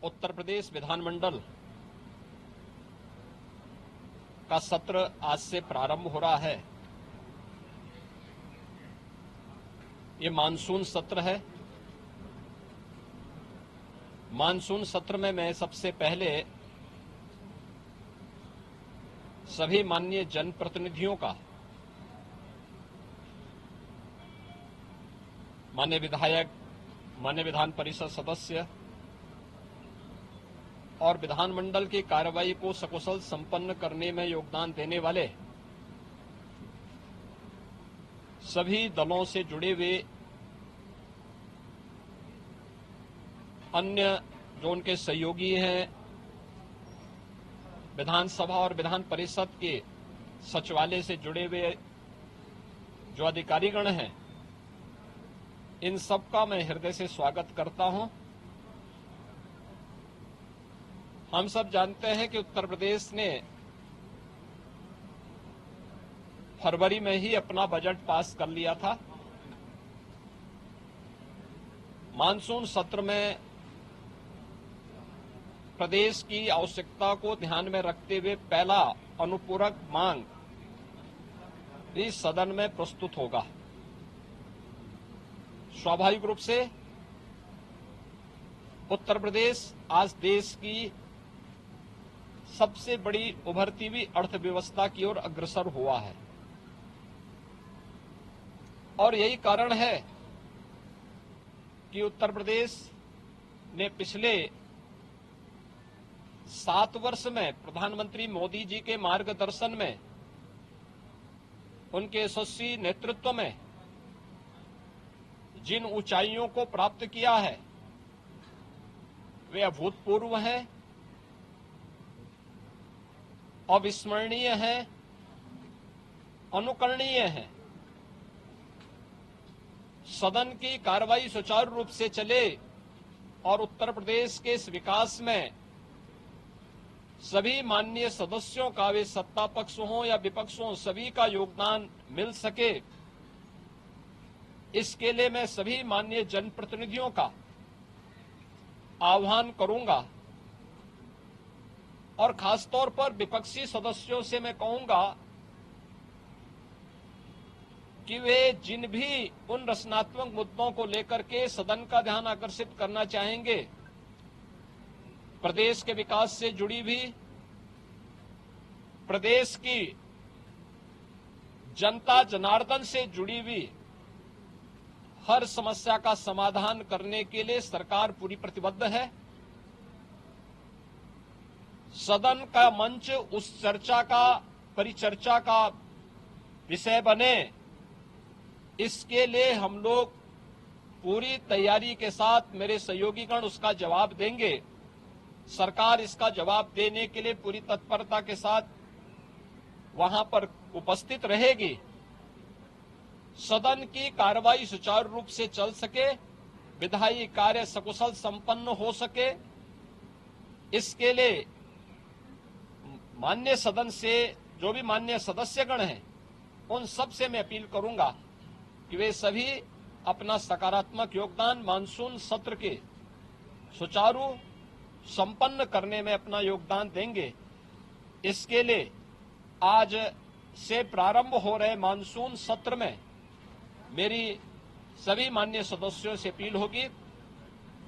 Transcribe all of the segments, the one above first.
उत्तर प्रदेश विधानमंडल का सत्र आज से प्रारंभ हो रहा है। ये मानसून सत्र है। मानसून सत्र में मैं सबसे पहले सभी माननीय जनप्रतिनिधियों का, माननीय विधायक, माननीय विधान परिषद सदस्य और विधानमंडल की कार्रवाई को सकुशल संपन्न करने में योगदान देने वाले सभी दलों से जुड़े हुए अन्य जो उनके सहयोगी हैं, विधानसभा और विधान परिषद के सचिवालय से जुड़े हुए जो अधिकारीगण हैं, इन सबका मैं हृदय से स्वागत करता हूं। हम सब जानते हैं कि उत्तर प्रदेश ने फरवरी में ही अपना बजट पास कर लिया था। मानसून सत्र में प्रदेश की आवश्यकता को ध्यान में रखते हुए पहला अनुपूरक मांग इस सदन में प्रस्तुत होगा। स्वाभाविक रूप से उत्तर प्रदेश आज देश की सबसे बड़ी उभरती हुई अर्थव्यवस्था की ओर अग्रसर हुआ है और यही कारण है कि उत्तर प्रदेश ने पिछले 7 वर्ष में प्रधानमंत्री मोदी जी के मार्गदर्शन में, उनके यशस्वी नेतृत्व में जिन ऊंचाइयों को प्राप्त किया है वे अभूतपूर्व हैं, अविस्मरणीय हैं, अनुकरणीय हैं। सदन की कार्रवाई सुचारू रूप से चले और उत्तर प्रदेश के इस विकास में सभी माननीय सदस्यों का, वे सत्ता पक्ष हों या विपक्ष हों, सभी का योगदान मिल सके, इसके लिए मैं सभी माननीय जनप्रतिनिधियों का आह्वान करूंगा और खासतौर पर विपक्षी सदस्यों से मैं कहूंगा कि वे जिन भी उन रचनात्मक मुद्दों को लेकर के सदन का ध्यान आकर्षित करना चाहेंगे, प्रदेश के विकास से जुड़ी भी, प्रदेश की जनता जनार्दन से जुड़ी हुई हर समस्या का समाधान करने के लिए सरकार पूरी प्रतिबद्ध है। सदन का मंच उस चर्चा का, परिचर्चा का विषय बने, इसके लिए हम लोग पूरी तैयारी के साथ, मेरे सहयोगीगण उसका जवाब देंगे। सरकार इसका जवाब देने के लिए पूरी तत्परता के साथ वहां पर उपस्थित रहेगी। सदन की कार्रवाई सुचारू रूप से चल सके, विधायी कार्य सकुशल संपन्न हो सके, इसके लिए माननीय सदन से जो भी माननीय सदस्यगण हैं, उन सब से मैं अपील करूंगा कि वे सभी अपना सकारात्मक योगदान मानसून सत्र के सुचारू संपन्न करने में अपना योगदान देंगे। इसके लिए आज से प्रारंभ हो रहे मानसून सत्र में मेरी सभी माननीय सदस्यों से अपील होगी।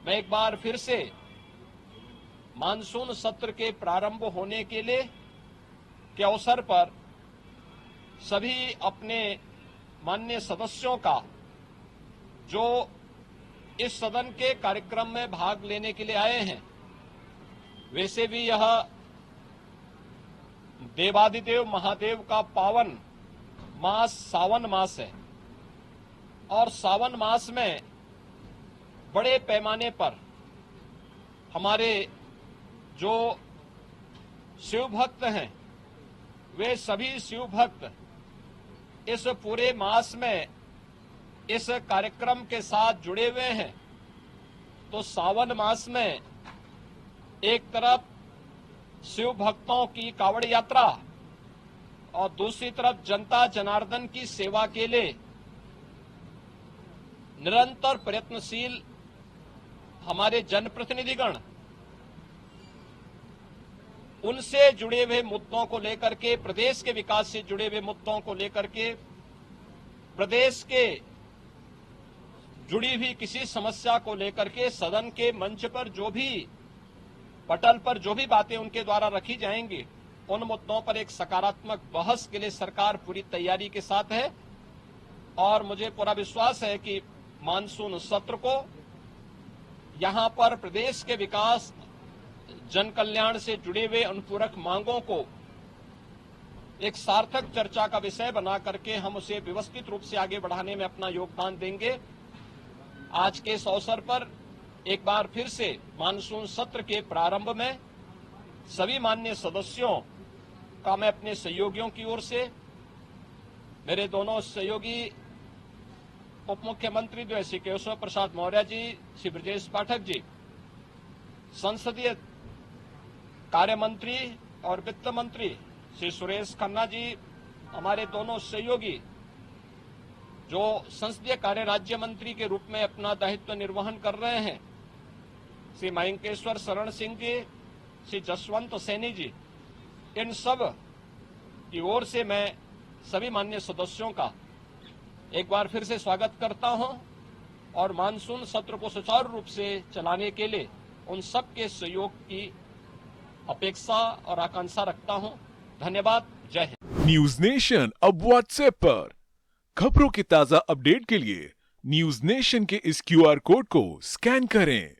मैं एक बार फिर से मानसून सत्र के प्रारंभ होने के लिए के अवसर पर सभी अपने माननीय सदस्यों का, जो इस सदन के कार्यक्रम में भाग लेने के लिए आए हैं, वैसे भी यह देवादिदेव महादेव का पावन मास सावन मास है और सावन मास में बड़े पैमाने पर हमारे जो शिव भक्त हैं, वे सभी शिव भक्त इस पूरे मास में इस कार्यक्रम के साथ जुड़े हुए हैं। तो सावन मास में एक तरफ शिव भक्तों की कावड़ यात्रा और दूसरी तरफ जनता जनार्दन की सेवा के लिए निरंतर प्रयत्नशील हमारे जनप्रतिनिधिगण उनसे जुड़े हुए मुद्दों को लेकर के, प्रदेश के विकास से जुड़े हुए मुद्दों को लेकर के, प्रदेश के जुड़ी हुई किसी समस्या को लेकर के सदन के मंच पर जो भी पटल पर जो भी बातें उनके द्वारा रखी जाएंगी, उन मुद्दों पर एक सकारात्मक बहस के लिए सरकार पूरी तैयारी के साथ है। और मुझे पूरा विश्वास है कि मानसून सत्र को यहां पर प्रदेश के विकास, जन कल्याण से जुड़े हुए अनुपूरक मांगों को एक सार्थक चर्चा का विषय बना करके हम उसे व्यवस्थित रूप से आगे बढ़ाने में अपना योगदान देंगे। आज के इस अवसर पर एक बार फिर से मानसून सत्र के प्रारंभ में सभी माननीय सदस्यों का मैं अपने सहयोगियों की ओर से, मेरे दोनों सहयोगी उप मुख्यमंत्री जो है श्री केशव प्रसाद मौर्य जी, श्री ब्रजेश पाठक जी, संसदीय कार्य मंत्री और वित्त मंत्री श्री सुरेश खन्ना जी, हमारे दोनों सहयोगी जो संसदीय कार्य राज्य मंत्री के रूप में अपना दायित्व निर्वहन कर रहे हैं, श्री मयंकेश्वर शरण सिंह जी, श्री जसवंत सैनी जी, इन सब की ओर से मैं सभी माननीय सदस्यों का एक बार फिर से स्वागत करता हूं और मानसून सत्र को सुचारू रूप से चलाने के लिए उन सब के सहयोग की अपेक्षा और आकांक्षा रखता हूं। धन्यवाद। जय हिंद। न्यूज नेशन अब व्हाट्सएप पर खबरों की ताजा अपडेट के लिए न्यूज नेशन के इस QR कोड को स्कैन करें।